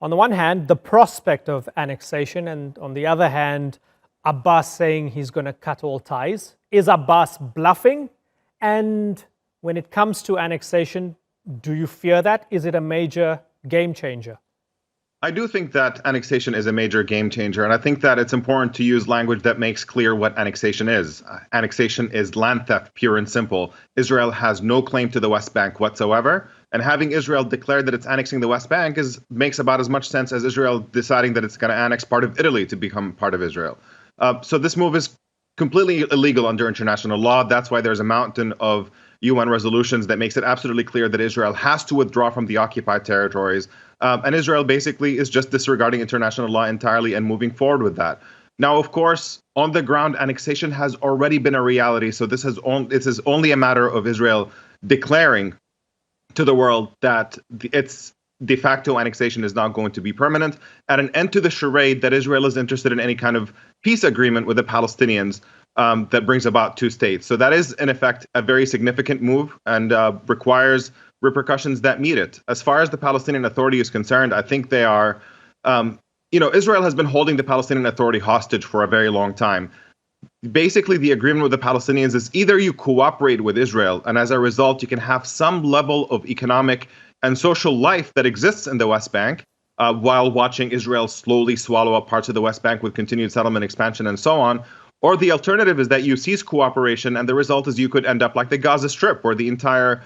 on the one hand, the prospect of annexation, and on the other hand, Abbas saying he's going to cut all ties. Is Abbas bluffing? And when it comes to annexation, do you fear that? Is it a major game changer? I do think that annexation is a major game changer, and I think that it's important to use language that makes clear what annexation is. Annexation is land theft, pure and simple. Israel has no claim to the West Bank whatsoever, and having Israel declare that it's annexing the West Bank makes about as much sense as Israel deciding that it's going to annex part of Italy to become part of Israel. So this move is completely illegal under international law. That's why there's a mountain of UN resolutions that makes it absolutely clear that Israel has to withdraw from the occupied territories. And Israel basically is just disregarding international law entirely and moving forward with that. Now, of course, on the ground, annexation has already been a reality. So this is only a matter of Israel declaring to the world that its de facto annexation is not going to be permanent, and an end to the charade that Israel is interested in any kind of peace agreement with the Palestinians that brings about two states. So that is, in effect, a very significant move and requires repercussions that meet it. As far as the Palestinian Authority is concerned, I think they are, Israel has been holding the Palestinian Authority hostage for a very long time. Basically, the agreement with the Palestinians is either you cooperate with Israel, and as a result, you can have some level of economic and social life that exists in the West Bank, while watching Israel slowly swallow up parts of the West Bank with continued settlement expansion and so on. Or the alternative is that you cease cooperation, and the result is you could end up like the Gaza Strip, where the entire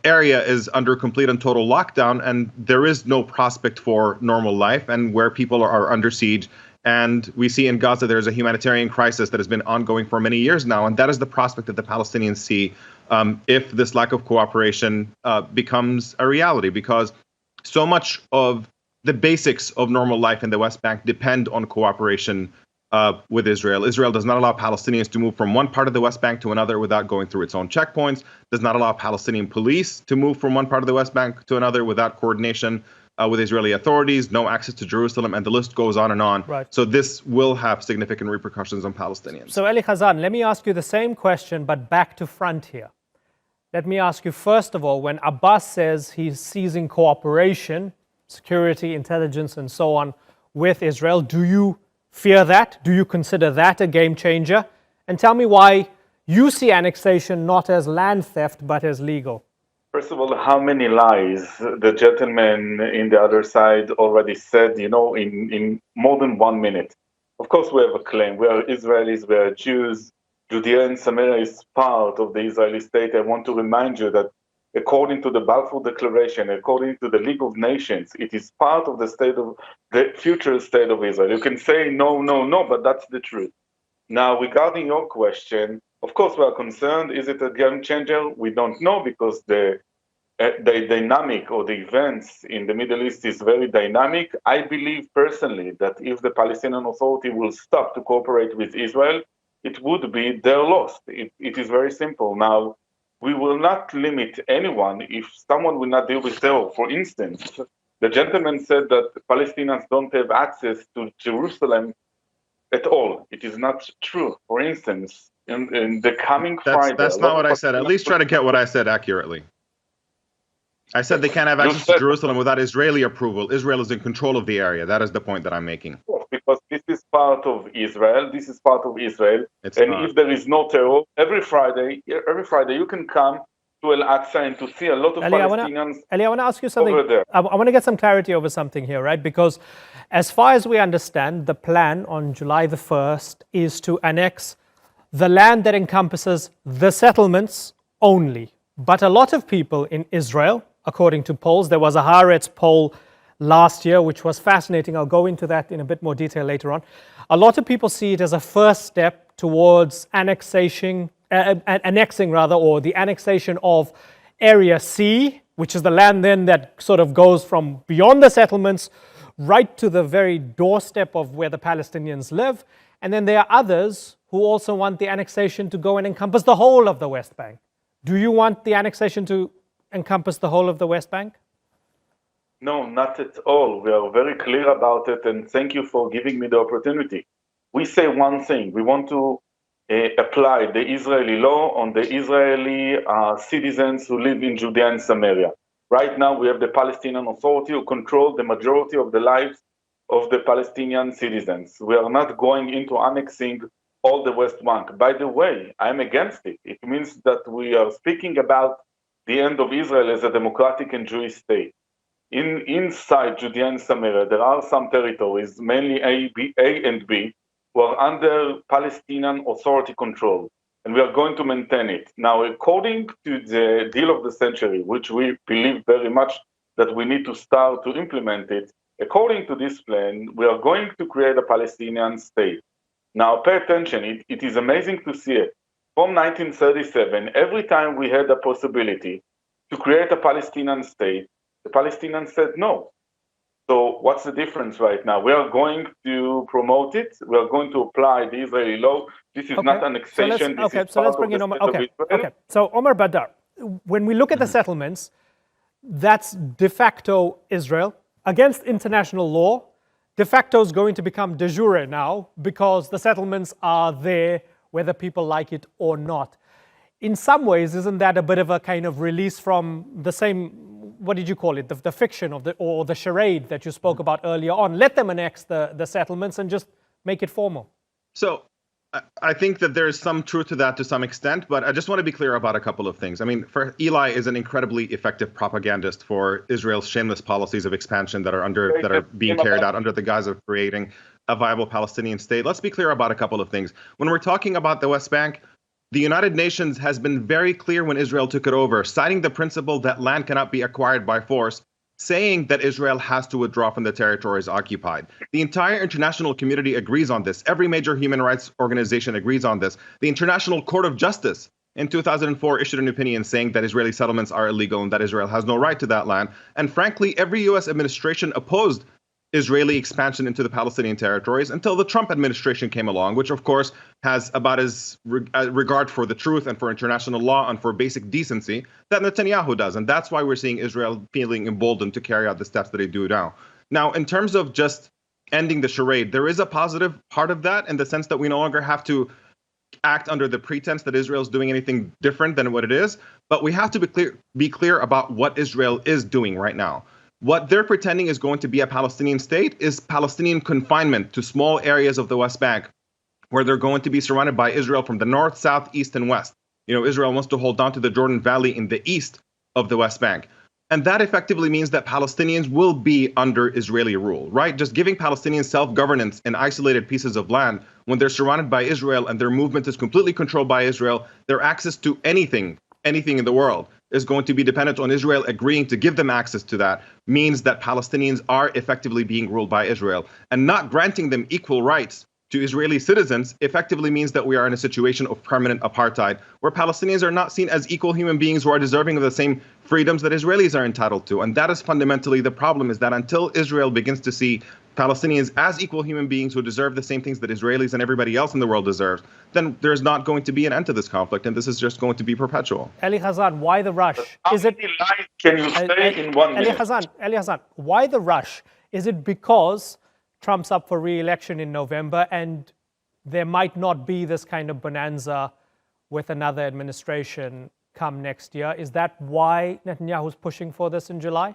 area is under complete and total lockdown, and there is no prospect for normal life, and where people are under siege. And we see in Gaza there's a humanitarian crisis that has been ongoing for many years now, and that is the prospect that the Palestinians see if this lack of cooperation becomes a reality, because so much of the basics of normal life in the West Bank depend on cooperation with Israel. Israel does not allow Palestinians to move from one part of the West Bank to another without going through its own checkpoints, does not allow Palestinian police to move from one part of the West Bank to another without coordination with Israeli authorities, no access to Jerusalem, and the list goes on and on. Right. So this will have significant repercussions on Palestinians. So Eli Khazan, let me ask you the same question, but back to front here. Let me ask you, first of all, when Abbas says he's seizing cooperation, security, intelligence, and so on with Israel, do you fear that? Do you consider that a game changer? And tell me why you see annexation not as land theft, but as legal. First of all, how many lies the gentleman in the other side already said, in more than 1 minute. Of course, we have a claim. We are Israelis, we are Jews. Judea and Samaria is part of the Israeli state. I want to remind you that according to the Balfour Declaration, according to the League of Nations, it is part of the future state of Israel. You can say no, no, no, but that's the truth. Now, regarding your question, of course, we are concerned. Is it a game changer? We don't know, because the dynamic or the events in the Middle East is very dynamic. I believe personally that if the Palestinian Authority will stop to cooperate with Israel, it would be their loss. It is very simple. Now, we will not limit anyone if someone will not deal with terror. For instance, the gentleman said that Palestinians don't have access to Jerusalem at all. It is not true. For instance, in the coming Friday... That's not what I said. At least try to get what I said accurately. I said they can't have access to Jerusalem without Israeli approval. Israel is in control of the area. That is the point that I'm making. Because this is part of Israel. This is part of Israel. If there is no terror, every Friday you can come to Al-Aqsa and to see a lot of Palestinians. Eli, I want to ask you something. I want to get some clarity over something here, right? Because as far as we understand, the plan on July the 1st is to annex the land that encompasses the settlements only. But a lot of people in Israel, according to polls, there was a Haaretz poll last year, which was fascinating. I'll go into that in a bit more detail later on. A lot of people see it as a first step towards annexing, or the annexation of Area C, which is the land then that sort of goes from beyond the settlements right to the very doorstep of where the Palestinians live. And then there are others who also want the annexation to go and encompass the whole of the West Bank. Do you want the annexation to encompass the whole of the West Bank? No, not at all. We are very clear about it, and thank you for giving me the opportunity. We say one thing. We want to apply the Israeli law on the Israeli citizens who live in Judea and Samaria. Right now, we have the Palestinian Authority who control the majority of the lives of the Palestinian citizens. We are not going into annexing all the West Bank. By the way, I'm against it. It means that we are speaking about the end of Israel as a democratic and Jewish state. Inside Judea and Samaria, there are some territories, mainly A and B, who are under Palestinian Authority control, and we are going to maintain it. Now, according to the deal of the century, which we believe very much that we need to start to implement it, according to this plan, we are going to create a Palestinian state. Now, pay attention, it is amazing to see it. From 1937, every time we had a possibility to create a Palestinian state, the Palestinians said no. So what's the difference right now? We are going to promote it. We are going to apply the Israeli law. This is not annexation. So let's bring in Omar. Okay. So Omar Badar, when we look at the settlements, that's de facto Israel against international law. De facto is going to become de jure now because the settlements are there whether people like it or not. In some ways, isn't that a bit of a kind of release from the same, what did you call it, the fiction of or the charade that you spoke about earlier on? Let them annex the settlements and just make it formal. So I think that there's some truth to that to some extent, but I just want to be clear about a couple of things. I mean, Eli is an incredibly effective propagandist for Israel's shameless policies of expansion that are being carried out under the guise of creating a viable Palestinian state. Let's be clear about a couple of things. When we're talking about the West Bank, the United Nations has been very clear when Israel took it over, citing the principle that land cannot be acquired by force, saying that Israel has to withdraw from the territories occupied. The entire international community agrees on this. Every major human rights organization agrees on this. The International Court of Justice in 2004 issued an opinion saying that Israeli settlements are illegal and that Israel has no right to that land. And frankly, every U.S. administration opposed Israeli expansion into the Palestinian territories until the Trump administration came along, which of course has about as regard for the truth and for international law and for basic decency that Netanyahu does. And that's why we're seeing Israel feeling emboldened to carry out the steps that they do now. Now, in terms of just ending the charade, there is a positive part of that in the sense that we no longer have to act under the pretense that Israel is doing anything different than what it is. But we have to be clear about what Israel is doing right now. What they're pretending is going to be a Palestinian state is Palestinian confinement to small areas of the West Bank, where they're going to be surrounded by Israel from the north, south, east, and west. You know, Israel wants to hold on to the Jordan Valley in the east of the West Bank. And that effectively means that Palestinians will be under Israeli rule, right? Just giving Palestinians self-governance in isolated pieces of land when they're surrounded by Israel and their movement is completely controlled by Israel, their access to anything in the world is going to be dependent on Israel agreeing to give them access to that, means that Palestinians are effectively being ruled by Israel. And not granting them equal rights to Israeli citizens effectively means that we are in a situation of permanent apartheid, where Palestinians are not seen as equal human beings who are deserving of the same freedoms that Israelis are entitled to. And that is fundamentally the problem, is that until Israel begins to see Palestinians as equal human beings who deserve the same things that Israelis and everybody else in the world deserves, then there's not going to be an end to this conflict, and this is just going to be perpetual. Eli Hazan, why the rush? How many lies can you say in 1 minute? Eli Hazan, why the rush? Is it because Trump's up for re-election in November and there might not be this kind of bonanza with another administration come next year? Is that why Netanyahu's pushing for this in July?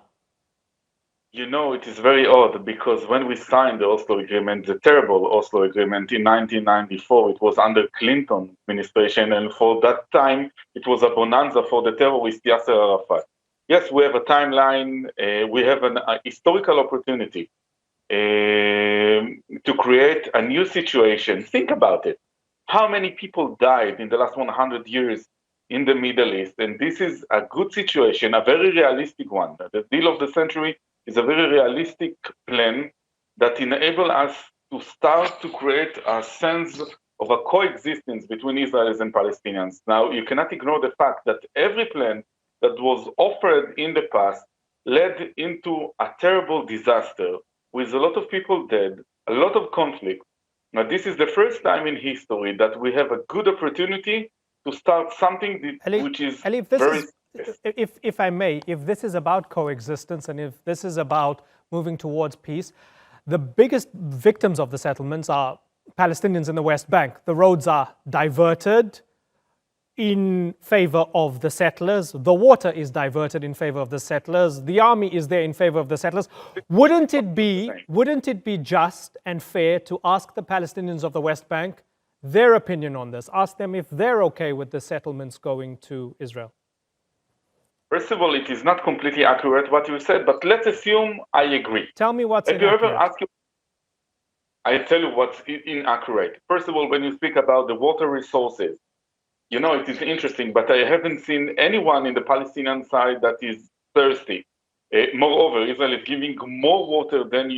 You know, it is very odd because when we signed the Oslo Agreement, the terrible Oslo Agreement in 1994, it was under Clinton administration, and for that time, it was a bonanza for the terrorist Yasser Arafat. Yes, we have a timeline, we have a historical opportunity to create a new situation. Think about it. How many people died in the last 100 years in the Middle East? And this is a good situation, a very realistic one. The deal of the century is a very realistic plan that enables us to start to create a sense of a coexistence between Israelis and Palestinians. Now, you cannot ignore the fact that every plan that was offered in the past led into a terrible disaster with a lot of people dead, a lot of conflict. Now, this is the first time in history that we have a good opportunity to start something which is very... If I may, if this is about coexistence and if this is about moving towards peace, the biggest victims of the settlements are Palestinians in the West Bank. The roads are diverted, in favor of the settlers. The water is diverted in favor of the settlers. The army is there in favor of the settlers. Wouldn't it be just and fair to ask the Palestinians of the West Bank their opinion on this? Ask them if they're okay with the settlements going to Israel. First of all, it is not completely accurate what you said, but let's assume I agree. Tell me what's inaccurate. inaccurate. I tell you what's inaccurate. First of all, when you speak about the water resources, you know, it is interesting, but I haven't seen anyone in the Palestinian side that is thirsty. Moreover, Israel is giving more water than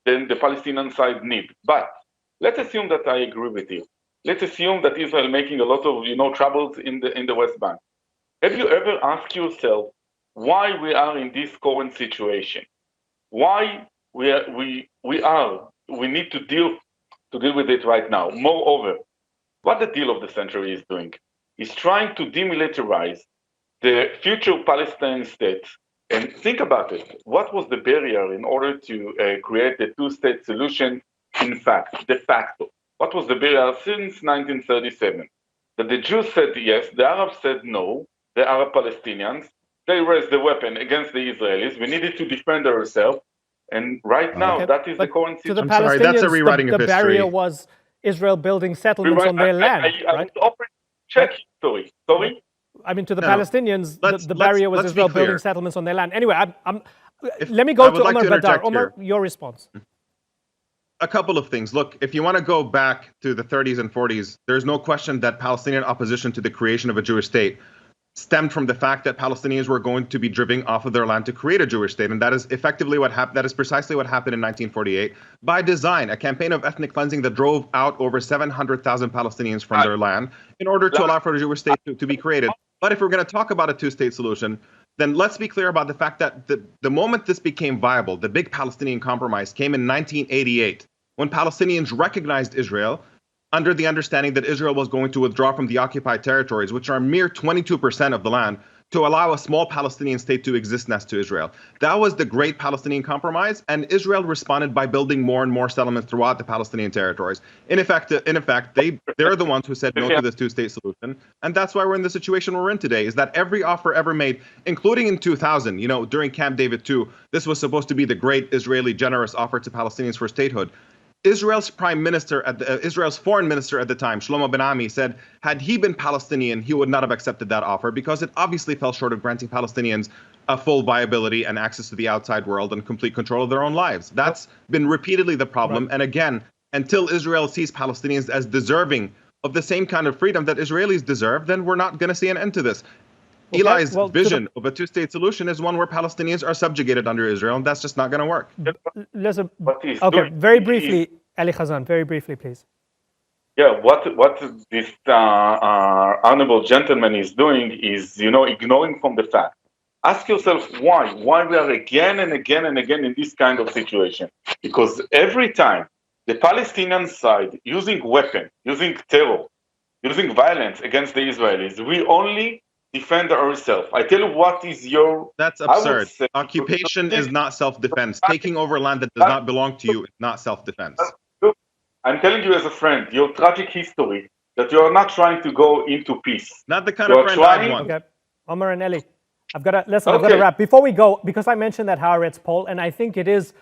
the Palestinian side needs. But let's assume that I agree with you. Let's assume that Israel making a lot of troubles in the West Bank. Have you ever asked yourself why we are in this current situation? Why we need to deal with it right now? Moreover, what the deal of the century is doing is trying to demilitarize the future Palestinian state. And think about it. What was the barrier in order to create the two-state solution? In fact, de facto, what was the barrier since 1937? That the Jews said yes, the Arabs said no, the Arab Palestinians, they raised the weapon against the Israelis. We needed to defend ourselves. And right now, that is the current situation. To the Palestinians, that's a rewriting the of history. barrier was Israel building settlements on their land, right? Check history. Sorry? I mean, to the Palestinians, the barrier was Israel building settlements on their land. Anyway, let me go to Omar Badar. Omar, your response. A couple of things. Look, if you want to go back to the 30s and 40s, there's no question that Palestinian opposition to the creation of a Jewish state stemmed from the fact that Palestinians were going to be driven off of their land to create a Jewish state. And that is effectively what happened. That is precisely what happened in 1948 by design, a campaign of ethnic cleansing that drove out over 700,000 Palestinians from their land in order to allow for a Jewish state to be created. But if we're going to talk about a two-state solution, then let's be clear about the fact that the moment this became viable, the big Palestinian compromise came in 1988, when Palestinians recognized Israel under the understanding that Israel was going to withdraw from the occupied territories, which are mere 22% of the land, to allow a small Palestinian state to exist next to Israel. That was the great Palestinian compromise, and Israel responded by building more and more settlements throughout the Palestinian territories. In effect, they're the ones who said no to this two-state solution, and that's why we're in the situation we're in today, is that every offer ever made, including in 2000, during Camp David II, this was supposed to be the great Israeli generous offer to Palestinians for statehood. Israel's foreign minister at the time, Shlomo Ben Ami, said had he been Palestinian, he would not have accepted that offer because it obviously fell short of granting Palestinians a full viability and access to the outside world and complete control of their own lives. That's been repeatedly the problem. Right. And again, until Israel sees Palestinians as deserving of the same kind of freedom that Israelis deserve, then we're not going to see an end to this. Okay, Eli's vision of a two-state solution is one where Palestinians are subjugated under Israel, and that's just not going to work. Listen, okay, very briefly, Ali Khazan, very briefly, please. Yeah, what this honorable gentleman is doing is, ignoring from the fact. Ask yourself why we are again and again and again in this kind of situation. Because every time the Palestinian side using weapon, using terror, using violence against the Israelis, we only defend ourselves. I tell you what is your... That's absurd. Occupation is not self-defense. Taking over land that does not belong to you is not self-defense. Look, I'm telling you as a friend, your tragic history, that you are not trying to go into peace. Not the kind of friend I want. Okay, Omar and Eli, I've got to wrap. Before we go, because I mentioned that Haaretz poll, and I think it is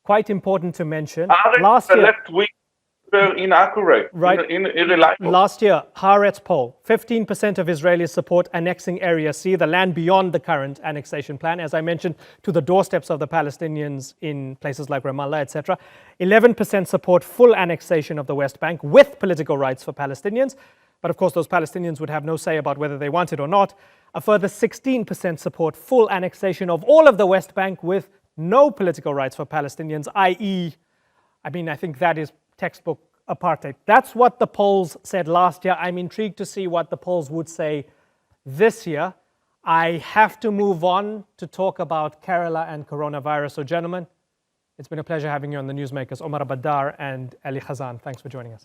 quite important to mention. Last year, inaccurate, right? Irreliable. Last year, Haaretz poll, 15% of Israelis support annexing Area C, the land beyond the current annexation plan, as I mentioned, to the doorsteps of the Palestinians in places like Ramallah, etc. 11% support full annexation of the West Bank with political rights for Palestinians. But of course, those Palestinians would have no say about whether they want it or not. A further 16% support full annexation of all of the West Bank with no political rights for Palestinians, i.e., I think that is textbook apartheid. That's what the polls said last year. I'm intrigued to see what the polls would say this year. I have to move on to talk about Kerala and coronavirus. So gentlemen, it's been a pleasure having you on the Newsmakers. Omar Badar and Ali Khazan, thanks for joining us.